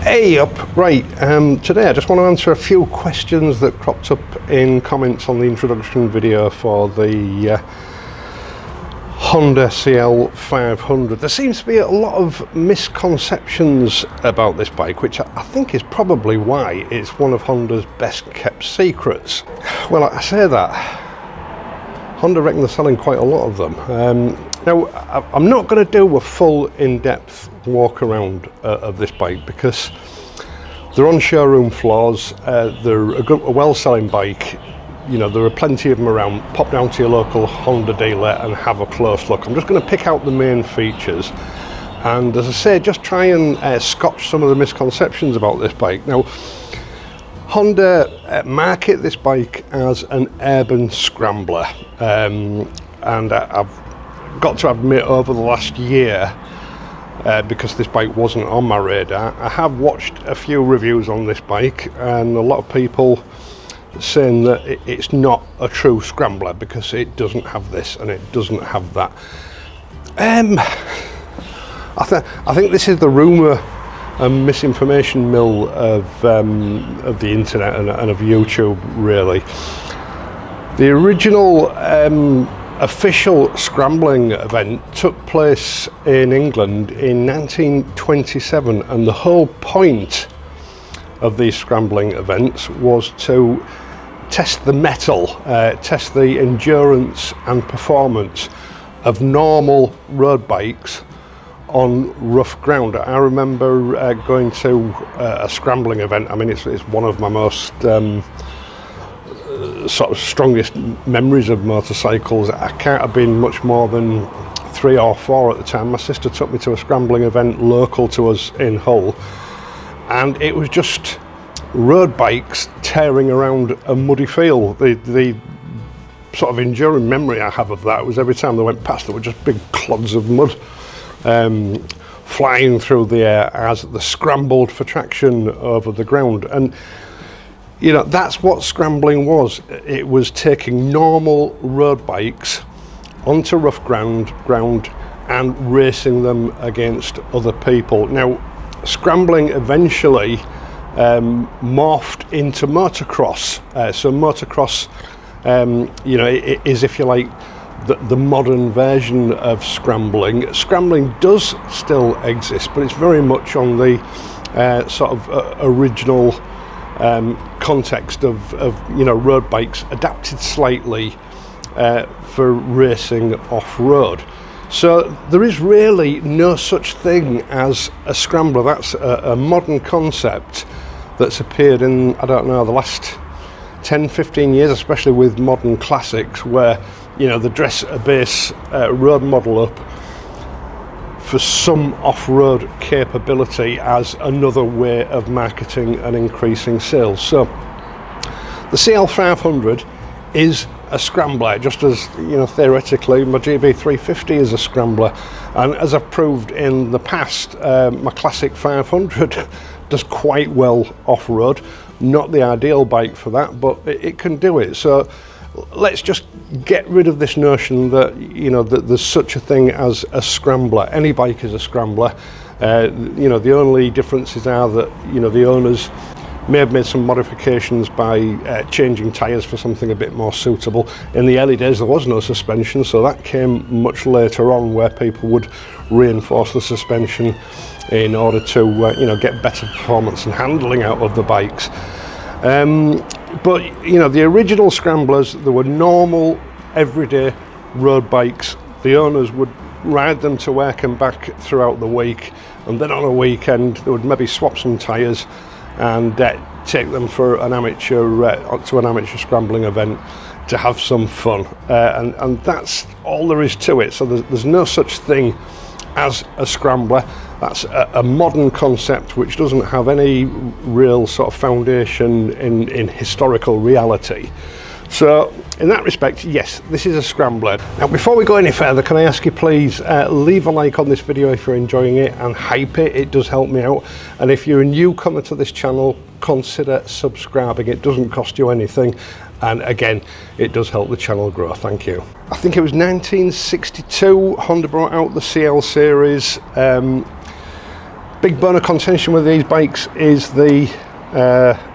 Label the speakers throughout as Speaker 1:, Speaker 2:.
Speaker 1: Hey up, right, today I just want to answer a few questions that cropped up in comments on the introduction video for the Honda CL500. There seems to be a lot of misconceptions about this bike, which I think is probably why it's one of Honda's best kept secrets. Well, I say that, Honda reckon they're selling quite a lot of them. Now, I'm not going to do a full in-depth walk around of this bike because they're on showroom floors, they're a well-selling bike. You know, there are plenty of them around. Pop down to your local Honda dealer and have a close look. I'm just going to pick out the main features and, as I say, just try and scotch some of the misconceptions about this bike. Now, Honda market this bike as an urban scrambler, and I've got to admit, over the last year, because this bike wasn't on my radar, I have watched a few reviews on this bike, and a lot of people saying that it's not a true scrambler because it doesn't have this and it doesn't have that. I think this is the rumour and misinformation mill of the internet and of YouTube, really. The original official scrambling event took place in England in 1927, and the whole point of these scrambling events was to test the mettle, test the endurance and performance of normal road bikes on rough ground. I remember going to a scrambling event. I mean, it's one of my most sort of strongest memories of motorcycles. I can't have been much more than 3 or 4 at the time. My sister took me to a scrambling event local to us in Hull, and it was just road bikes tearing around a muddy field. The sort of enduring memory I have of that was every time they went past, there were just big clods of mud flying through the air as they scrambled for traction over the ground. And you know, that's what scrambling was. It was taking normal road bikes onto rough ground and racing them against other people. Now, scrambling eventually morphed into motocross. So motocross, you know, is, if you like, the modern version of scrambling. Scrambling does still exist, but it's very much on the sort of original context of you know, road bikes adapted slightly for racing off-road. So there is really no such thing as a scrambler. That's a modern concept that's appeared in, I don't know, the last 10-15 years, especially with modern classics, where, you know, they dress a base road model up for some off-road capability as another way of marketing and increasing sales. So the CL500 is a scrambler, just as, you know, theoretically my GB350 is a scrambler, and as I've proved in the past, my classic 500 does quite well off-road. Not the ideal bike for that, but it can do it. So let's just get rid of this notion that, you know, that there's such a thing as a scrambler. Any bike is a scrambler. You know, the only differences are that, you know, the owners may have made some modifications by changing tyres for something a bit more suitable. In the early days there was no suspension, so that came much later on, where people would reinforce the suspension in order to you know, get better performance and handling out of the bikes. But, you know, the original scramblers, they were normal, everyday road bikes. The owners would ride them to work and back throughout the week, and then on a weekend they would maybe swap some tyres and take them for an amateur to an amateur scrambling event to have some fun. And that's all there is to it. So there's no such thing as a scrambler. That's a modern concept which doesn't have any real sort of foundation in historical reality. So in that respect, yes, this is a scrambler. Now, before we go any further, can I ask you please leave a like on this video if you're enjoying it, and hype it. It does help me out. And if you're a newcomer to this channel, consider subscribing. It doesn't cost you anything, and again, it does help the channel grow. Thank you. I think it was 1962 Honda brought out the CL series. big bone of contention with these bikes is the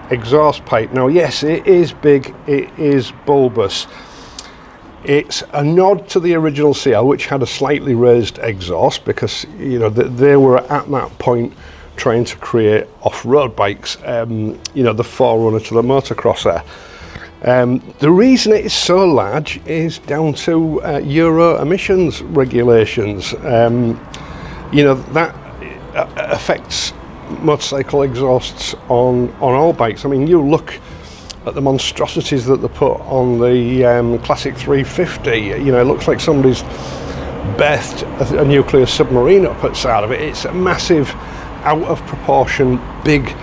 Speaker 1: exhaust pipe. Now yes, it is big, it is bulbous. It's a nod to the original CL, which had a slightly raised exhaust, because you know they were at that point trying to create off-road bikes, you know, the forerunner to the motocrosser. The reason it is so large is down to Euro emissions regulations. You know, that affects motorcycle exhausts on all bikes. I mean, you look at the monstrosities that they put on the classic 350, you know, it looks like somebody's berthed a nuclear submarine up at the side of it. It's a massive, out of proportion, big,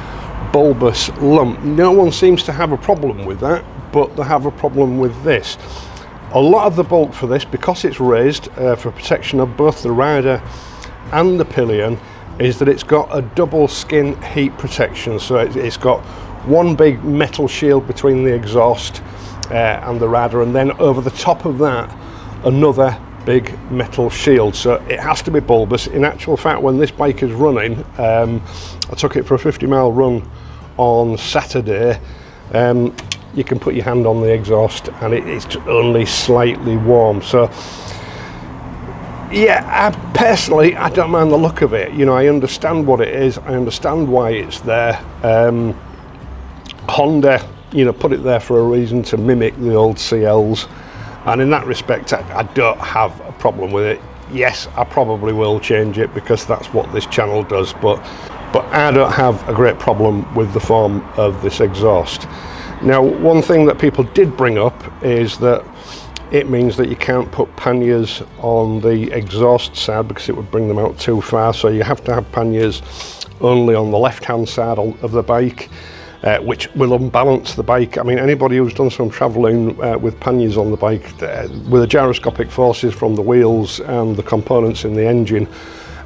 Speaker 1: bulbous lump. No one seems to have a problem with that, but they have a problem with this. A lot of the bulk for this, because it's raised for protection of both the rider and the pillion, is that it's got a double skin heat protection. So it's got one big metal shield between the exhaust and the rider, and then over the top of that another big metal shield. So it has to be bulbous. In actual fact, when this bike is running, I took it for a 50-mile run on Saturday, you can put your hand on the exhaust and it's only slightly warm. So yeah, personally I don't mind the look of it. You know, I understand what it is, I understand why it's there. Honda, you know, put it there for a reason, to mimic the old CLs, and in that respect I don't have a problem with it. Yes, I probably will change it because that's what this channel does, but I don't have a great problem with the form of this exhaust. Now, one thing that people did bring up is that it means that you can't put panniers on the exhaust side because it would bring them out too far, so you have to have panniers only on the left hand side of the bike, which will unbalance the bike. I mean, anybody who's done some travelling with panniers on the bike, with the gyroscopic forces from the wheels and the components in the engine,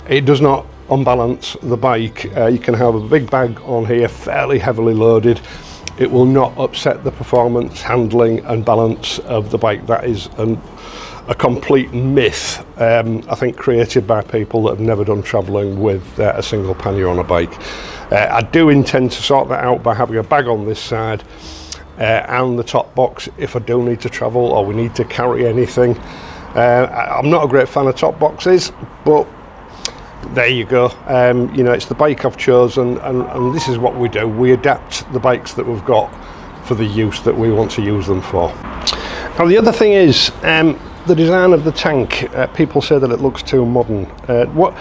Speaker 1: it does not unbalance the bike. You can have a big bag on here, fairly heavily loaded. It will not upset the performance, handling and balance of the bike. That is a complete myth, I think, created by people that have never done travelling with a single pannier on a bike. I do intend to sort that out by having a bag on this side and the top box if I do need to travel or we need to carry anything. I'm not a great fan of top boxes, but there you go. You know, it's the bike I've chosen, and this is what we do. We adapt the bikes that we've got for the use that we want to use them for. Now, the other thing is the design of the tank. People say that it looks too modern. What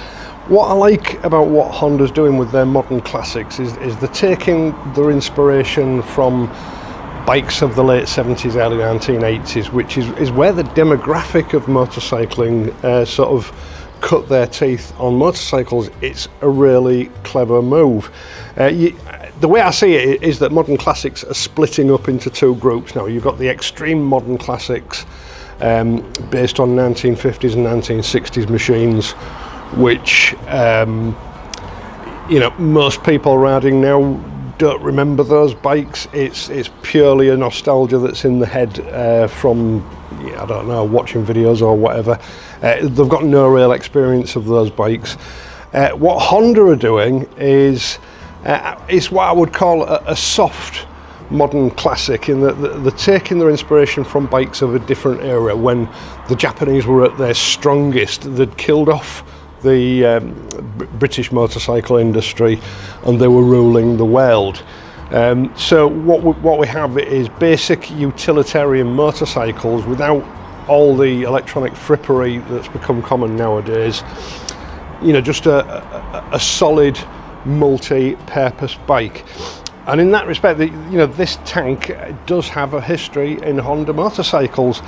Speaker 1: I like about what Honda's doing with their modern classics is they're taking their inspiration from bikes of the late 70s, early 1980s, which is where the demographic of motorcycling sort of cut their teeth on motorcycles. It's a really clever move. The way I see it is that modern classics are splitting up into two groups now. You've got the extreme modern classics based on 1950s and 1960s machines, which you know, most people riding now don't remember those bikes. It's purely a nostalgia that's in the head from, I don't know, watching videos or whatever. They've got no real experience of those bikes. What Honda are doing is what I would call a soft modern classic, in that they're taking their inspiration from bikes of a different era. When the Japanese were at their strongest, they'd killed off the British motorcycle industry and they were ruling the world. So what we have is basic utilitarian motorcycles without all the electronic frippery that's become common nowadays. You know, just a solid multi-purpose bike. And in that respect, you know, this tank does have a history in Honda motorcycles.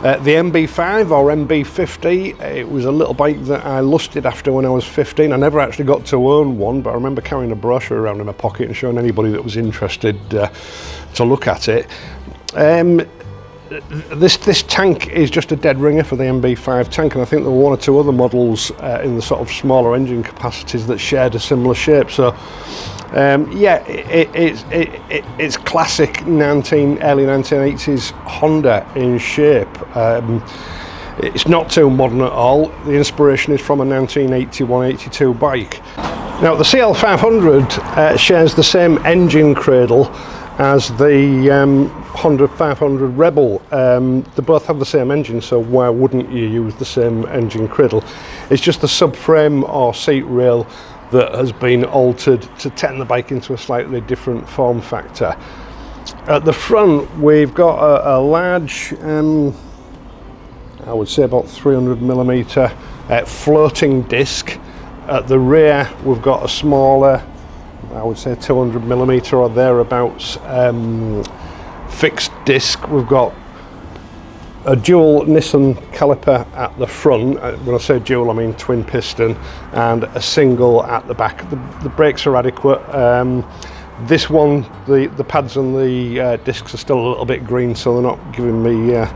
Speaker 1: The MB5 or MB50, it was a little bike that I lusted after when I was 15. I never actually got to own one, but I remember carrying a brochure around in my pocket and showing anybody that was interested to look at it. This tank is just a dead ringer for the MB5 tank, and I think there were one or two other models in the sort of smaller engine capacities that shared a similar shape. So yeah, it's classic early 1980s Honda in shape. It's not too modern at all. The inspiration is from a 1981-82 bike. Now the CL500 shares the same engine cradle as the Honda 500 Rebel. They both have the same engine, so why wouldn't you use the same engine cradle? It's just the subframe or seat rail that has been altered to turn the bike into a slightly different form factor. At the front we've got a large, I would say about 300mm floating disc. At the rear we've got a smaller, I would say 200mm or thereabouts, fixed disc. We've got a dual Nissan caliper at the front. When I say dual, I mean twin piston, and a single at the back. The brakes are adequate. This one, the pads and the discs are still a little bit green, so they're not giving me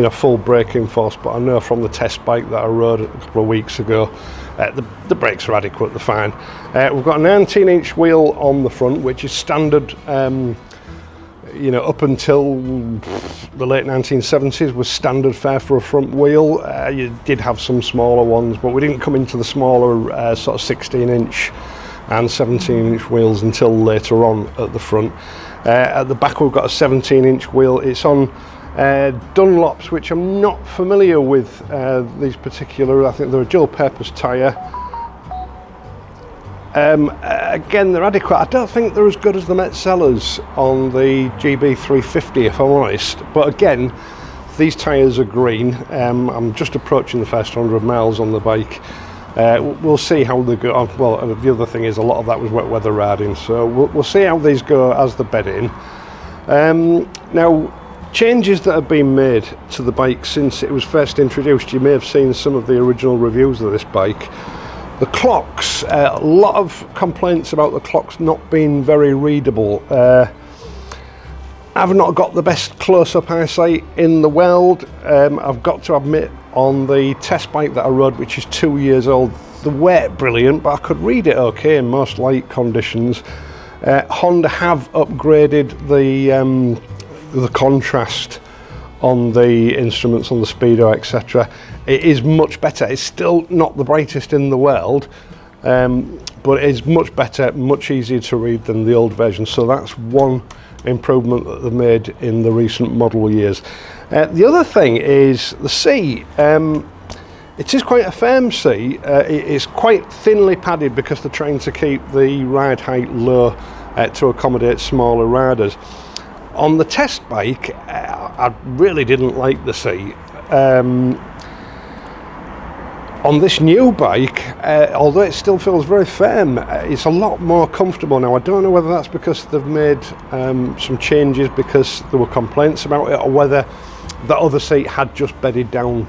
Speaker 1: full braking force, but I know from the test bike that I rode a couple of weeks ago, the brakes are adequate, they're fine. We've got a 19-inch wheel on the front, which is standard. Up until the late 1970s was standard fare for a front wheel. You did have some smaller ones, but we didn't come into the smaller sort of 16-inch and 17-inch wheels until later on at the front. At the back we've got a 17-inch wheel. It's on Dunlops, which I'm not familiar with, these particular. I think they're a dual purpose tyre. Again, they're adequate. I don't think they're as good as the Met Sellers on the GB350, if I'm honest, but again, these tyres are green. I'm just approaching the first 100 miles on the bike. We'll see how they go. Well, the other thing is a lot of that was wet weather riding, so we'll see how these go as the bed in. Now, changes that have been made to the bike since it was first introduced. You may have seen some of the original reviews of this bike. The clocks, a lot of complaints about the clocks not being very readable. I've not got the best close-up eyesight in the world. I've got to admit, on the test bike that I rode, which is 2 years old, the weren't brilliant, but I could read it okay in most light conditions. Honda have upgraded the contrast on the instruments, on the speedo, etc. It is much better. It's still not the brightest in the world, but it is much better, much easier to read than the old version. So that's one improvement that they've made in the recent model years. The other thing is the seat. It is quite a firm seat. It's quite thinly padded because they're trying to keep the ride height low to accommodate smaller riders. On the test bike, I really didn't like the seat. On this new bike, although it still feels very firm, it's a lot more comfortable now. I don't know whether that's because they've made some changes because there were complaints about it, or whether the other seat had just bedded down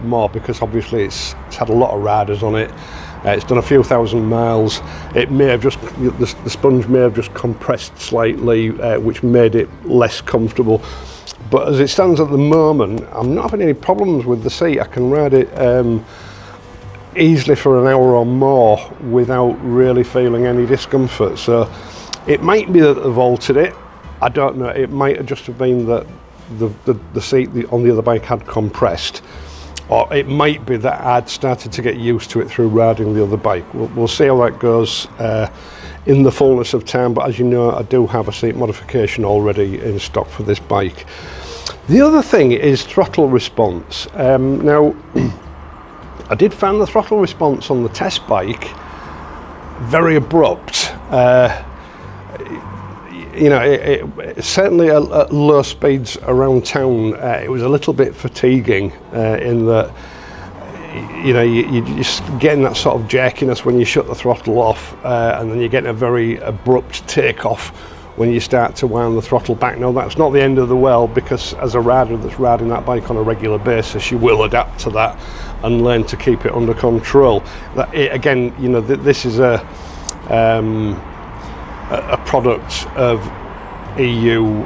Speaker 1: more, because obviously it's had a lot of riders on it. It's done a few thousand miles. It may have just, the sponge may have just compressed slightly, which made it less comfortable. But as it stands at the moment, I'm not having any problems with the seat. I can ride it easily for an hour or more without really feeling any discomfort. So it might be that they've altered it. I don't know. It might have just have been that the seat on the other bike had compressed, or it might be that I'd started to get used to it through riding the other bike. We'll see how that goes in the fullness of time, but as you know, I do have a seat modification already in stock for this bike. The other thing is throttle response. Now, I did find the throttle response on the test bike very abrupt. Certainly at low speeds around town, it was a little bit fatiguing in that, you're just getting that sort of jerkiness when you shut the throttle off, and then you're getting a very abrupt takeoff when you start to wind the throttle back. Now, that's not the end of the world, because as a rider that's riding that bike on a regular basis, you will adapt to that and learn to keep it under control. This is a product of EU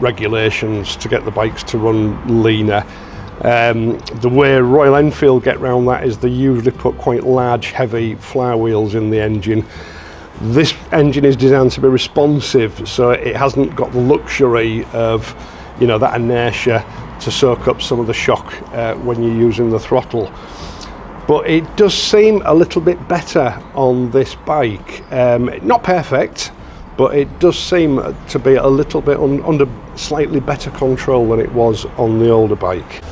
Speaker 1: regulations to get the bikes to run leaner. The way Royal Enfield get around that is they usually put quite large, heavy flywheels in the engine. This engine is designed to be responsive, so it hasn't got the luxury of, that inertia to soak up some of the shock when you're using the throttle. but it does seem a little bit better on this bike. Not perfect, but it does seem to be a little bit under slightly better control than it was on the older bike.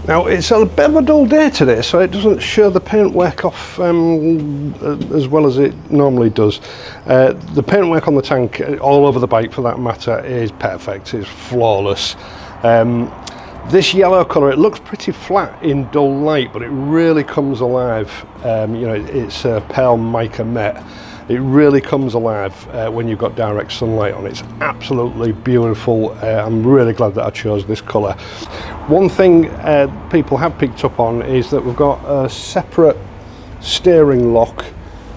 Speaker 1: Now, it's a bit of a dull day today, so it doesn't show the paintwork off as well as it normally does. The paintwork on the tank, all over the bike for that matter, is perfect. It's flawless. This yellow colour, it looks pretty flat in dull light, but it really comes alive. You know, it's a pale mica matte. It really comes alive when you've got direct sunlight on. It's absolutely beautiful. I'm really glad that I chose this colour. One thing people have picked up on is that we've got a separate steering lock,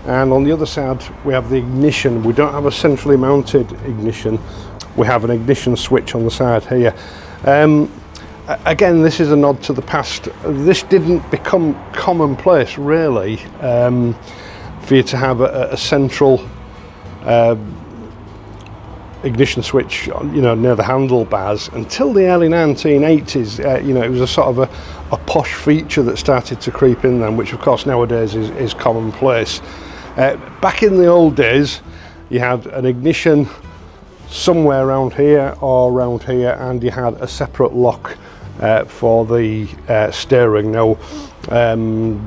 Speaker 1: and on the other side we have the ignition. We don't have a centrally mounted ignition. We have an ignition switch on the side here. Again, this is a nod to the past. This didn't become commonplace really, for you to have a central ignition switch, you know, near the handlebars until the early 1980s. You know, it was a sort of a posh feature that started to creep in then, which of course nowadays is commonplace. Back in the old days, you had an ignition somewhere around here or around here, and you had a separate lock for the steering. Now,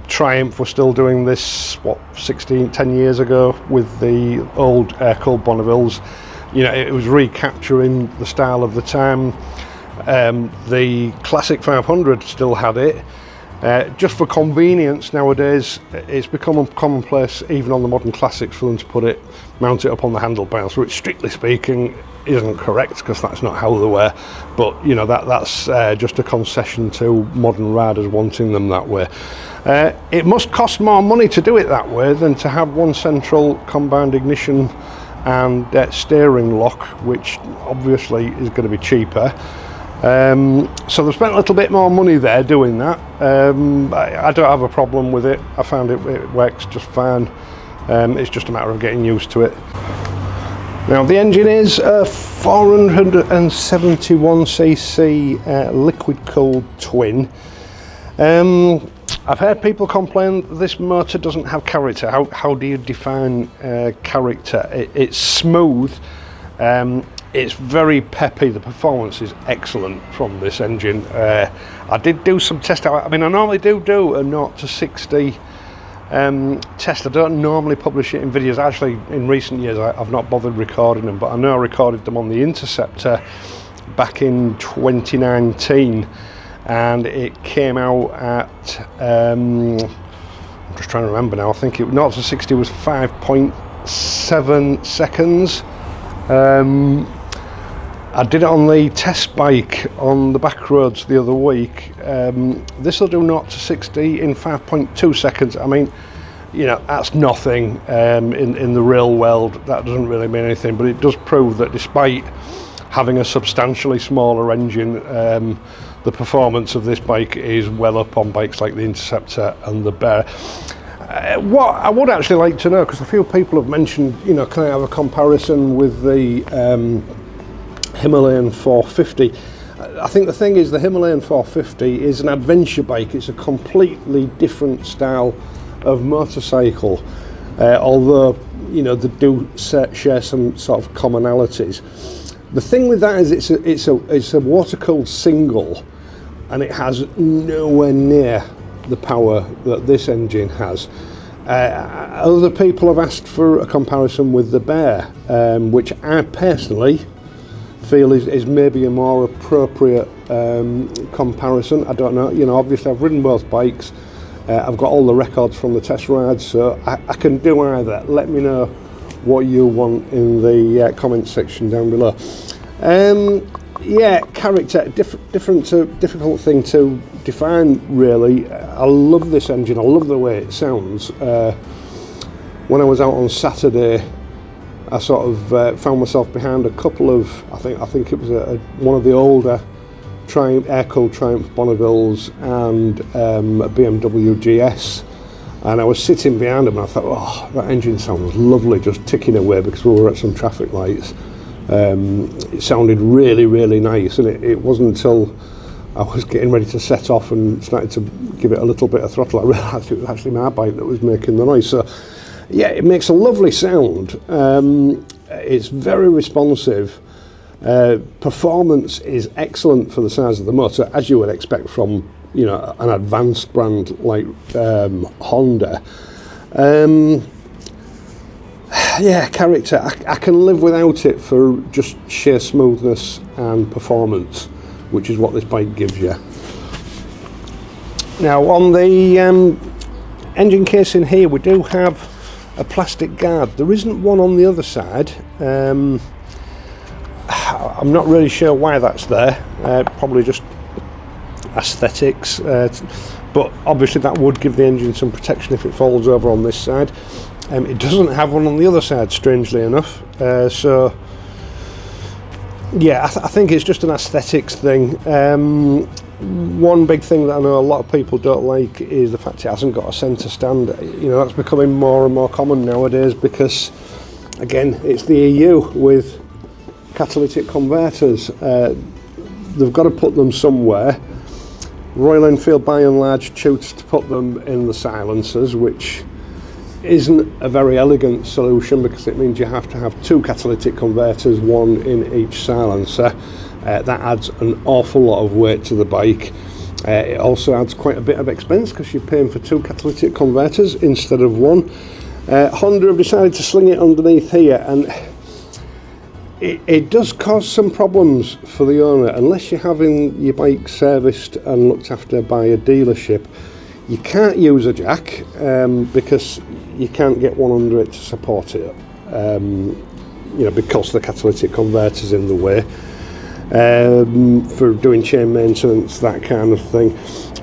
Speaker 1: Triumph were still doing this, what, 10 years ago with the old air-cooled Bonnevilles. You know, it was recapturing the style of the time. The classic 500 still had it. Just for convenience nowadays, it's become commonplace even on the modern classics for them to mount it up on the handlebars, which strictly speaking isn't correct, because that's not how they were. But you know, that's just a concession to modern riders wanting them that way. It must cost more money to do it that way than to have one central combined ignition and steering lock, which obviously is going to be cheaper. So they've spent a little bit more money there doing that. I don't have a problem with it. I found it works just fine. It's just a matter of getting used to it. Now, the engine is a 471cc liquid cooled twin. I've heard people complain this motor doesn't have character. How do you define character? It's smooth. It's very peppy. The performance is excellent from this engine. I did do some test out. I mean, I normally do a 0 to 60 test. I don't normally publish it in videos. Actually, in recent years I've not bothered recording them, but I know I recorded them on the Interceptor back in 2019, and it came out at I'm just trying to remember now. I think 0 to 60 was 5.7 seconds. I did it on the test bike on the back roads the other week. This will do 0 to 60 in 5.2 seconds. I mean, you know, that's nothing in the real world. That doesn't really mean anything, but it does prove that despite having a substantially smaller engine, the performance of this bike is well up on bikes like the Interceptor and the Bear. What I would actually like to know, because a few people have mentioned, you know, can I have a comparison with the Himalayan 450? I think the thing is, the Himalayan 450 is an adventure bike. It's a completely different style of motorcycle, although, you know, they do share some sort of commonalities. The thing with that is it's a water-cooled single, and it has nowhere near the power that this engine has. Other people have asked for a comparison with the Bear, which I personally feel is maybe a more appropriate comparison. I don't know, you know, obviously I've ridden both bikes. I've got all the records from the test rides, so I can do either. Let me know what you want in the comment section down below. Yeah, character, difficult thing to define really. I love this engine. I love the way it sounds. When I was out on Saturday, I sort of found myself behind a couple of, I think it was one of the older air-cooled Triumph Bonnevilles and a BMW GS, and I was sitting behind them and I thought, oh, that engine sounds lovely, just ticking away, because we were at some traffic lights. It sounded really, really nice, and it wasn't until I was getting ready to set off and started to give it a little bit of throttle, I realised it was actually my bike that was making the noise. So yeah, it makes a lovely sound. It's very responsive. Performance is excellent for the size of the motor, as you would expect from, you know, an advanced brand like Honda. Yeah, character. I can live without it for just sheer smoothness and performance, which is what this bike gives you. Now on the engine casing here, we do have a plastic guard. There isn't one on the other side. I'm not really sure why that's there. Probably just aesthetics, but obviously that would give the engine some protection if it falls over on this side. It doesn't have one on the other side, strangely enough. So yeah, I think it's just an aesthetics thing. One big thing that I know a lot of people don't like is the fact it hasn't got a centre stand. You know, that's becoming more and more common nowadays because, again, it's the EU with catalytic converters. They've got to put them somewhere. Royal Enfield by and large choose to put them in the silencers, which isn't a very elegant solution because it means you have to have two catalytic converters, one in each silencer. That adds an awful lot of weight to the bike. It also adds quite a bit of expense because you're paying for two catalytic converters instead of one. Honda have decided to sling it underneath here, and it does cause some problems for the owner. Unless you're having your bike serviced and looked after by a dealership, you can't use a jack because you can't get one under it to support it, you know, because the catalytic converter's in the way. For doing chain maintenance, that kind of thing.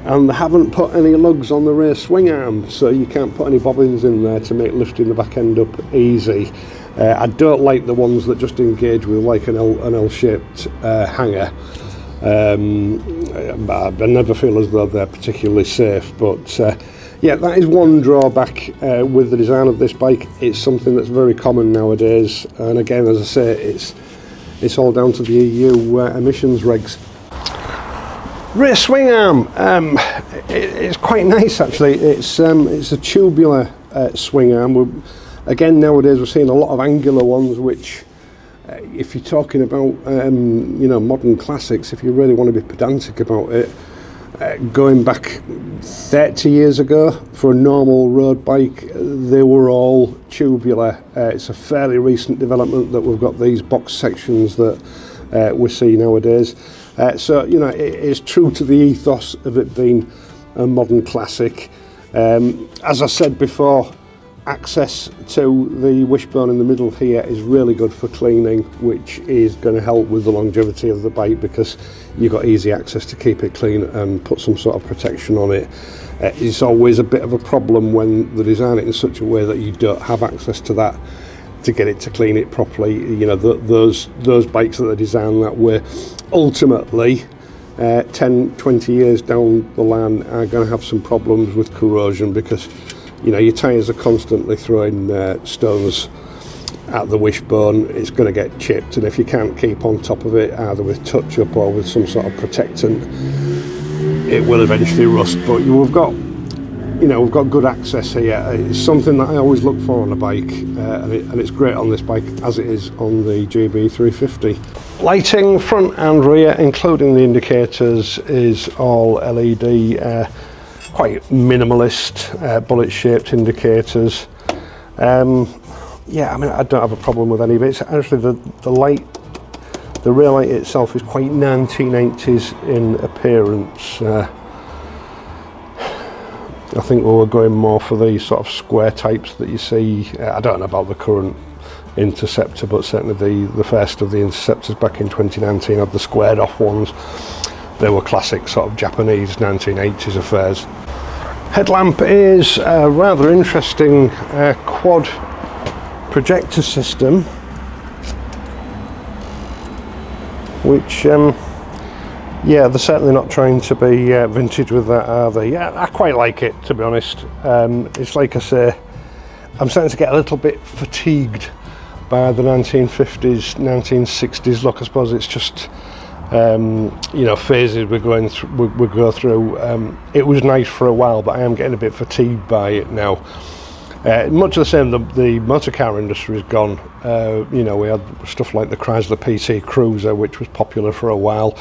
Speaker 1: And they haven't put any lugs on the rear swing arm, so you can't put any bobbins in there to make lifting the back end up easy. I don't like the ones that just engage with like an L-shaped hanger. I never feel as though they're particularly safe, but yeah, that is one drawback with the design of this bike. It's something that's very common nowadays, and again, as I say, it's all down to the EU emissions regs. Rear swing arm, it's quite nice actually. It's a tubular swing arm. Again, nowadays we're seeing a lot of angular ones, which if you're talking about you know, modern classics, if you really want to be pedantic about it, going back 30 years ago for a normal road bike, they were all tubular. It's a fairly recent development that we've got these box sections that we see nowadays. So, you know, it is true to the ethos of it being a modern classic. As I said before, access to the wishbone in the middle here is really good for cleaning, which is going to help with the longevity of the bike because you've got easy access to keep it clean and put some sort of protection on it. It's always a bit of a problem when they design it in such a way that you don't have access to that to get it to clean it properly. You know, those bikes that are designed that way, ultimately 10-20 years down the line are going to have some problems with corrosion because, you know, your tyres are constantly throwing stones at the wishbone. It's going to get chipped, and if you can't keep on top of it, either with touch-up or with some sort of protectant, it will eventually rust. But we've got good access here. It's something that I always look for on a bike, and it's great on this bike as it is on the GB350. Lighting front and rear, including the indicators, is all LED. Quite minimalist, bullet-shaped indicators. Yeah, I mean, I don't have a problem with any of it. It's actually the rear light itself is quite 1980s in appearance. I think we were going more for these sort of square types that you see. I don't know about the current Interceptor, but certainly the first of the Interceptors back in 2019 had the squared off ones. They were classic sort of Japanese 1980s affairs. Headlamp is a rather interesting quad projector system, which yeah, they're certainly not trying to be vintage with that, are they? Yeah, I quite like it, to be honest. It's like I say, I'm starting to get a little bit fatigued by the 1950s, 1960s look. I suppose it's just you know, phases we go through. It was nice for a while, but I am getting a bit fatigued by it now. Much the same, the motor car industry is gone. You know, we had stuff like the Chrysler PT Cruiser, which was popular for a while.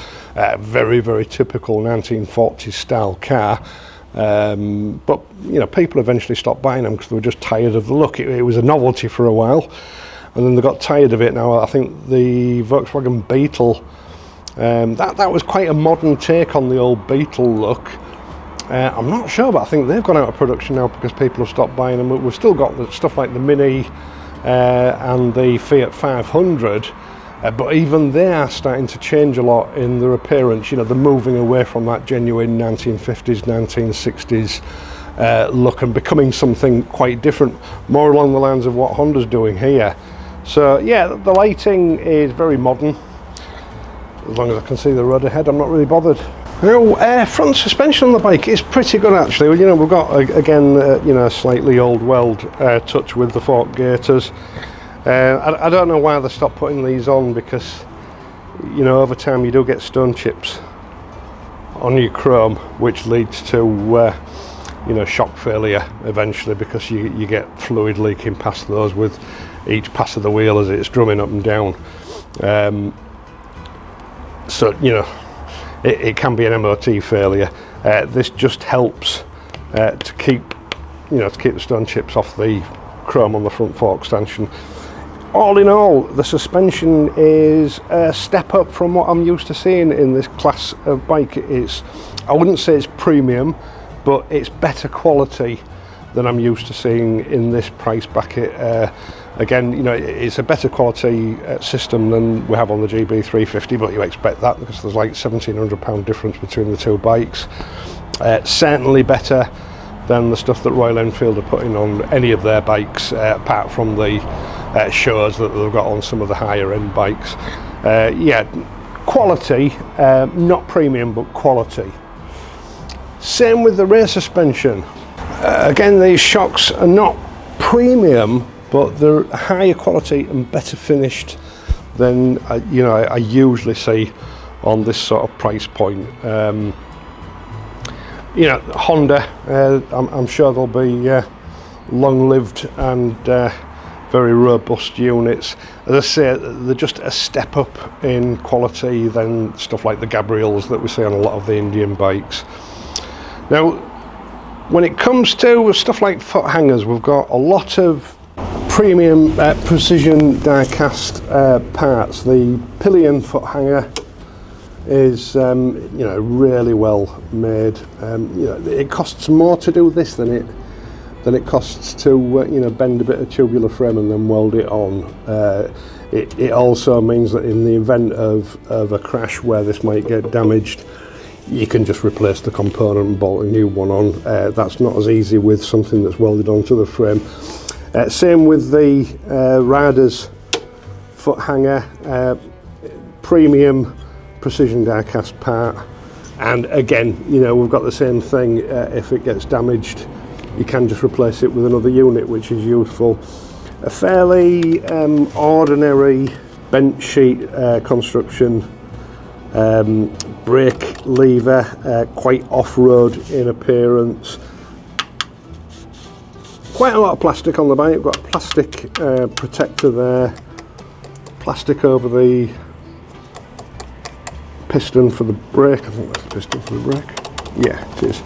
Speaker 1: Very, very typical 1940s style car. But, you know, people eventually stopped buying them because they were just tired of the look. It was a novelty for a while, and then they got tired of it. Now, I think the Volkswagen Beetle, that was quite a modern take on the old Beetle look. I'm not sure, but I think they've gone out of production now because people have stopped buying them. We've still got the stuff like the Mini and the Fiat 500, but even they are starting to change a lot in their appearance. You know, they're moving away from that genuine 1950s, 1960s look and becoming something quite different, more along the lines of what Honda's doing here. So yeah, the lighting is very modern. As long as I can see the road ahead, I'm not really bothered. Now, front suspension on the bike is pretty good actually. Well, you know, we've got again, you know, a slightly old weld touch with the fork gaiters. I don't know why they stopped putting these on, because, you know, over time you do get stone chips on your chrome, which leads to you know, shock failure eventually, because you get fluid leaking past those with each pass of the wheel as it's drumming up and down. So, you know, it can be an MOT failure. This just helps to keep the stone chips off the chrome on the front fork stanchion. All in all, the suspension is a step up from what I'm used to seeing in this class of bike. I wouldn't say it's premium, but it's better quality than I'm used to seeing in this price bracket. Again, you know, it's a better quality system than we have on the GB350, but you expect that because there's like £1,700 difference between the two bikes. Certainly better than the stuff that Royal Enfield are putting on any of their bikes, apart from the shows that they've got on some of the higher end bikes. Yeah, quality, not premium, but quality. Same with the rear suspension. Again, these shocks are not premium, but they're higher quality and better finished than you know, I usually see on this sort of price point. You know, Honda, I'm sure they'll be long-lived and very robust units. As I say, they're just a step up in quality than stuff like the Gabriels that we see on a lot of the Indian bikes. Now, when it comes to stuff like foot hangers, we've got a lot of premium precision die-cast parts. The pillion foot hanger is you know, really well made. You know, it costs more to do this than it costs to you know, bend a bit of tubular frame and then weld it on. It also means that in the event of a crash where this might get damaged, you can just replace the component and bolt a new one on. That's not as easy with something that's welded onto the frame. Same with the rider's foot hanger, premium precision die cast part, and again, you know, we've got the same thing. If it gets damaged, you can just replace it with another unit, which is useful. A fairly ordinary bench sheet construction, brake lever, quite off-road in appearance. Quite a lot of plastic on the bike. We've got a plastic protector there, plastic over the piston for the brake. I think that's the piston for the brake. Yeah, it is.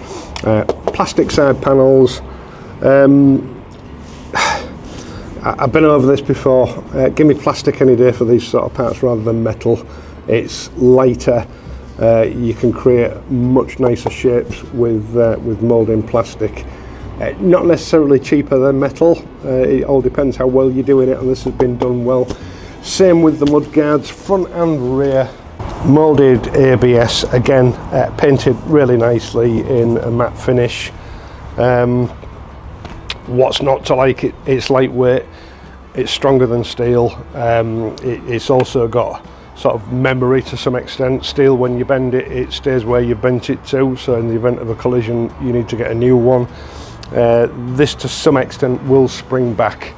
Speaker 1: Plastic side panels. I've been over this before. Give me plastic any day for these sort of parts rather than metal. It's lighter. You can create much nicer shapes with moulding plastic. Not necessarily cheaper than metal. It all depends how well you're doing it, and this has been done well. Same with the mudguards, front and rear. Moulded ABS, again painted really nicely in a matte finish. What's not to like? It's lightweight, it's stronger than steel. It's also got sort of memory to some extent. Steel, when you bend it, it stays where you bent it to, so in the event of a collision you need to get a new one. This to some extent will spring back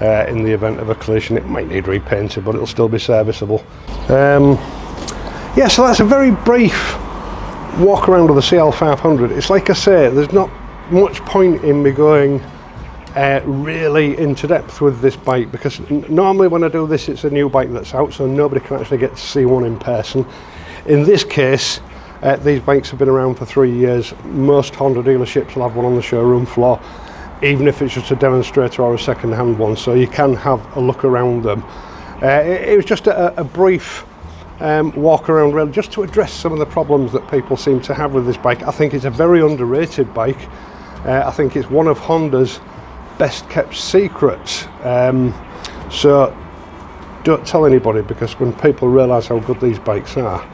Speaker 1: in the event of a collision. It might need repainted, but it'll still be serviceable. yeah, so that's a very brief walk around of the CL500. It's like I say, there's not much point in me going really into depth with this bike, because normally when I do this it's a new bike that's out, so nobody can actually get to see one in person. In this case, these bikes have been around for 3 years. Most Honda dealerships will have one on the showroom floor, even if it's just a demonstrator or a second-hand one, so you can have a look around them. It was just a brief walk around, really, just to address some of the problems that people seem to have with this bike. I think it's a very underrated bike. I think it's one of Honda's best kept secrets. So don't tell anybody, because when people realise how good these bikes are,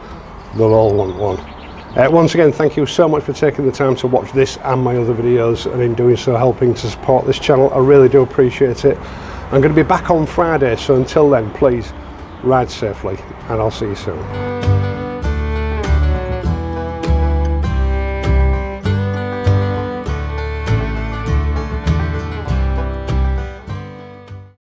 Speaker 1: they'll all want one. Once again, thank you so much for taking the time to watch this and my other videos, and in doing so helping to support this channel. I really do appreciate it. I'm going to be back on Friday, so until then, please ride safely, and I'll see you soon.